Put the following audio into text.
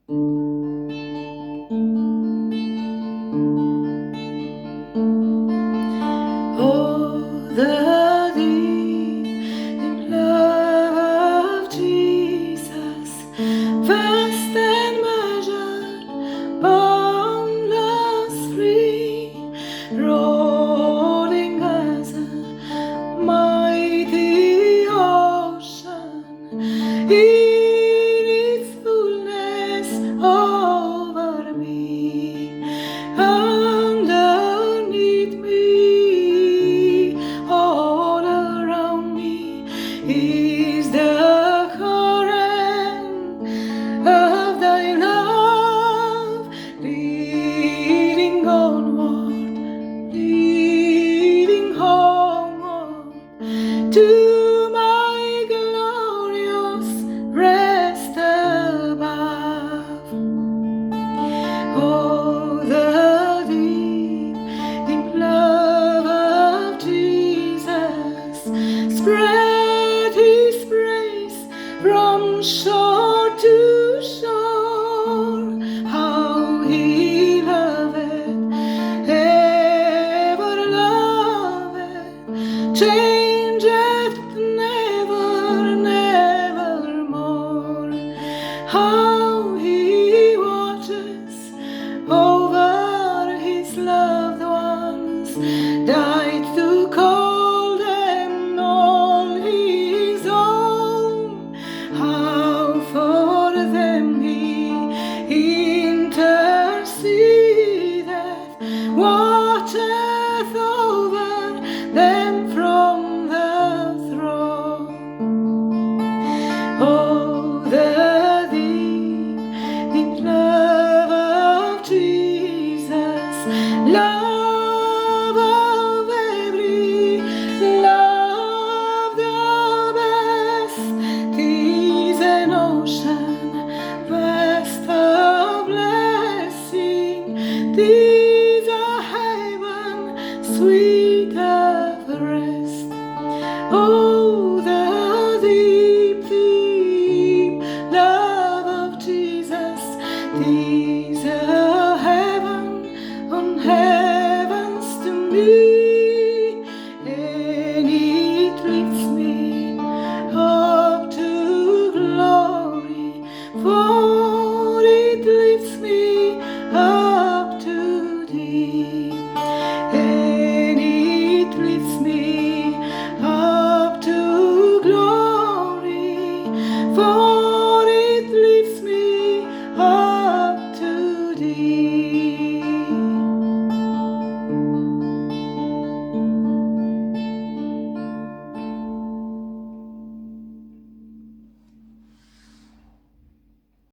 Oh, the deep love of Jesus, vast and measured, boundless, free, rolling as a mighty ocean in its fullness over me, underneath me, all around me is the current of thy love, leading onward, leading homeward to my glorious rest above. Oh, the deep love of Jesus spread his praise from shore to shore. How he loveth, ever loveth, changeth never, nevermore. How he watches over his loved ones, died to call them all his own. How for them he intercedeth, watcheth over them from the throne. Oh, the deep love of Jesus, love of every love the best, 'tis an ocean vast of blessing, 'tis a heaven sweet of rest. Oh, the deep love of Jesus, 'tis a heaven on heavens to me, and it lifts me up to glory, for it lifts me up to thee, and it lifts me up to glory, for it lifts me up to thee.